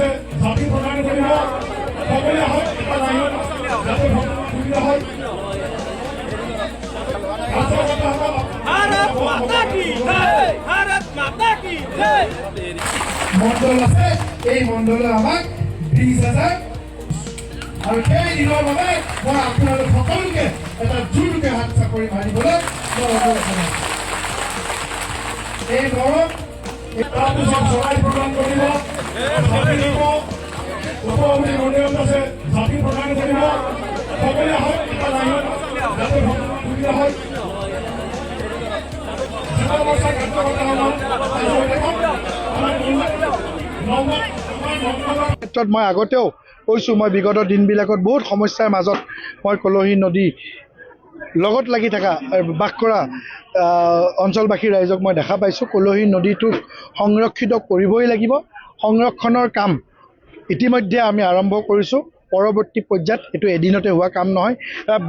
আছে জাতি প্ৰদান কৰিব সকলোৱে হয় এটা লাইনত যাতে সুবিধা হয় भारत माता की जय भारत माता की जय মণ্ডল আছে এই মণ্ডলে আমাক 20,000 আৰু সেই দিনৰ বাবে মই আপোনালোক সকলোকে এটা জোৰকে হাত চাপৰি মাৰিবলৈ মই অনুৰোধ জনাইছোঁ এই মৰম তাৰপিছত চৰাই প্ৰদান কৰিব জাতি দিব উপমন্ত্ৰী মণ্ডলত আছে জাতি প্ৰদান কৰিব সকলোৱে হয় এটা লাইনত যাতে সুবিধা হয় ক্ষেত্ৰত মই আগতেও কৈছোঁ মই বিগত দিনবিলাকত বহুত সমস্যাৰ মাজত মই কলহী নদী লগত লাগি থকা বাস কৰা অঞ্চলবাসী ৰাইজক মই দেখা পাইছোঁ কলহী নদীটোক সংৰক্ষিত কৰিবই লাগিব সংৰক্ষণৰ কাম ইতিমধ্যে আমি আৰম্ভ কৰিছোঁ পৰৱৰ্তী পৰ্যায়ত এইটো এদিনতে হোৱা কাম নহয়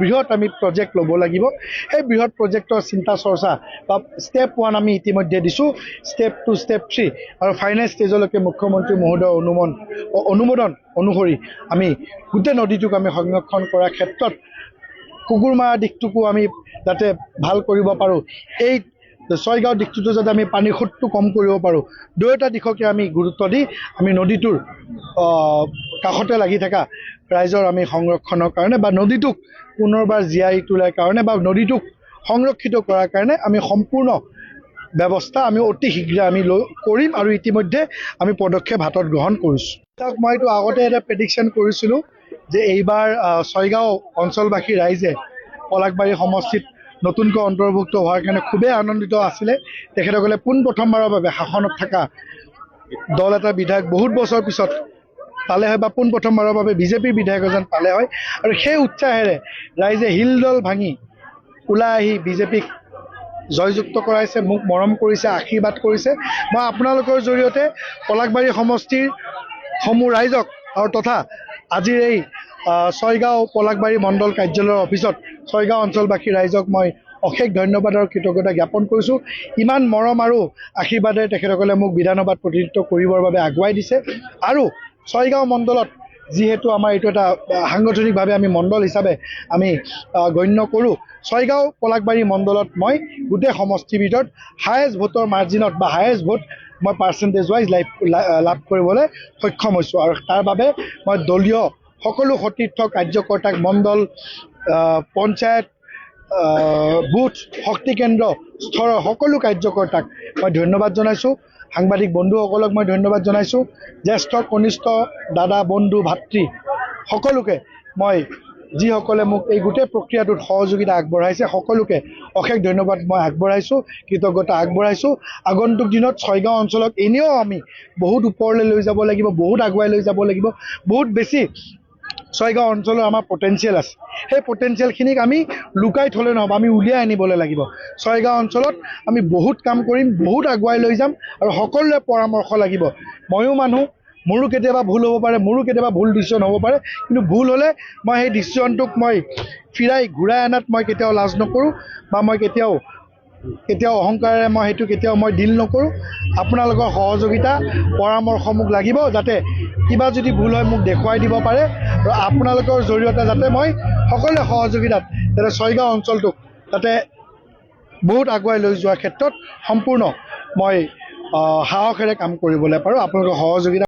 বৃহৎ আমি প্ৰজেক্ট ল'ব লাগিব সেই বৃহৎ প্ৰজেক্টৰ চিন্তা চৰ্চা বা ষ্টেপ 1 আমি ইতিমধ্যে দিছোঁ ষ্টেপ 2 ষ্টেপ 3 আৰু ফাইনেল ষ্টেজলৈকে মুখ্যমন্ত্ৰী মহোদয়ৰ অনুমোদন অনুসৰি আমি গোটেই নদীটোক আমি সংৰক্ষণ কৰাৰ ক্ষেত্ৰত কুকুৰমাৰা দিশটোকো আমি যাতে ভাল কৰিব পাৰোঁ এই ছয়গাঁও দিশটোতো যাতে আমি পানীৰ সোঁতটো কম কৰিব পাৰোঁ দুয়োটা দিশকে আমি গুৰুত্ব দি আমি নদীটোৰ কাষতে লাগি থকা ৰাইজৰ আমি সংৰক্ষণৰ কাৰণে বা নদীটোক পুনৰবাৰ জীয়াই তোলাৰ কাৰণে বা নদীটোক সংৰক্ষিত কৰাৰ কাৰণে আমি সম্পূৰ্ণ ব্যৱস্থা আমি অতি শীঘ্ৰে আমি কৰিম আৰু ইতিমধ্যে আমি পদক্ষেপ হাতত গ্ৰহণ কৰিছোঁ মই এইটো আগতে এটা প্ৰেডিকশ্যন কৰিছিলোঁ যে এইবাৰ ছয়গাঁও অঞ্চলবাসী ৰাইজে পলাশবাৰী সমষ্টিত নতুনকৈ অন্তৰ্ভুক্ত হোৱাৰ কাৰণে খুবেই আনন্দিত আছিলে তেখেতসকলে পোনপ্ৰথমবাৰৰ বাবে শাসনত থকা দল এটা বিধায়ক বহুত বছৰ পিছত পালে হয় বা পোনপ্ৰথমবাৰৰ বাবে বিজেপিৰ বিধায়ক এজন পালে হয় আৰু সেই উৎসাহেৰে ৰাইজে শিলদল ভাঙি ওলাই আহি বিজেপিক জয়যুক্ত কৰাইছে মোক মৰম কৰিছে আশীৰ্বাদ কৰিছে মই আপোনালোকৰ জৰিয়তে পলাশবাৰী সমষ্টিৰ সমূহ ৰাইজক আৰু তথা আজিৰ এই ছয়গাঁও পলাশবাৰী মণ্ডল কাৰ্যালয়ৰ অফিচত ছয়গাঁও অঞ্চলবাসী ৰাইজক মই অশেষ ধন্যবাদ আৰু কৃতজ্ঞতা জ্ঞাপন কৰিছোঁ ইমান মৰম আৰু আশীৰ্বাদেৰে তেখেতসকলে মোক বিধানসভাত প্ৰতিনিধিত্ব কৰিবৰ বাবে আগুৱাই দিছে আৰু ছয়গাঁও মণ্ডলত যিহেতু আমাৰ এইটো এটা সাংগঠনিকভাৱে আমি মণ্ডল হিচাপে আমি গণ্য কৰোঁ ছয়গাঁও পলাশবাৰী মণ্ডলত মই গোটেই সমষ্টিৰ ভিতৰত হায়েষ্ট ভোটৰ মাৰ্জিনত বা হায়েষ্ট ভোট মই পাৰ্চেণ্টেজ ৱাইজ লাভ কৰিবলৈ সক্ষম হৈছোঁ আৰু তাৰ বাবে মই দলীয় সকলো সতীৰ্থ কাৰ্যকৰ্তাক মণ্ডল পঞ্চায়ত বুথ শক্তি কেন্দ্ৰ স্তৰৰ সকলো কাৰ্যকৰ্তাক মই ধন্যবাদ জনাইছোঁ সাংবাদিক বন্ধুসকলক মই ধন্যবাদ জনাইছোঁ জ্যেষ্ঠ কনিষ্ঠ দাদা বন্ধু ভাতৃ সকলোকে মই যিসকলে মোক এই গোটেই প্ৰক্ৰিয়াটোত সহযোগিতা আগবঢ়াইছে সকলোকে অশেষ ধন্যবাদ মই আগবঢ়াইছোঁ কৃতজ্ঞতা আগবঢ়াইছোঁ আগন্তুক দিনত ছয়গাঁও অঞ্চলক এনেও আমি বহুত ওপৰলৈ লৈ যাব লাগিব বহুত আগুৱাই লৈ যাব লাগিব বহুত বেছি ছয়গাঁও অঞ্চলৰ আমাৰ পটেঞ্চিয়েল আছে সেই পটেঞ্চিয়েলখিনিক আমি লুকাই থ'লে নহ'ব আমি উলিয়াই আনিবলৈ লাগিব ছয়গাঁও অঞ্চলত আমি বহুত কাম কৰিম বহুত আগুৱাই লৈ যাম আৰু সকলোৰে পৰামৰ্শ লাগিব ময়ো মানুহ মোৰো কেতিয়াবা ভুল হ'ব পাৰে মোৰো কেতিয়াবা ভুল ডিচিশ্যন হ'ব পাৰে কিন্তু ভুল হ'লে মই সেই ডিচিশ্যনটোক মই ঘূৰাই অনাত মই কেতিয়াও লাজ নকৰোঁ বা মই কেতিয়াও অহংকাৰেৰে মই সেইটো কেতিয়াও মই ডিল নকৰোঁ আপোনালোকৰ সহযোগিতা পৰামৰ্শ মোক লাগিব যাতে কিবা যদি ভুল হয় মোক দেখুৱাই দিব পাৰে আৰু আপোনালোকৰ জৰিয়তে যাতে মই সকলোৱে সহযোগিতাত যাতে ছয়গাঁও অঞ্চলটোক যাতে বহুত আগুৱাই লৈ যোৱাৰ ক্ষেত্ৰত সম্পূৰ্ণ মই সাহসেৰে কাম কৰিবলৈ পাৰোঁ আপোনালোকৰ সহযোগিতা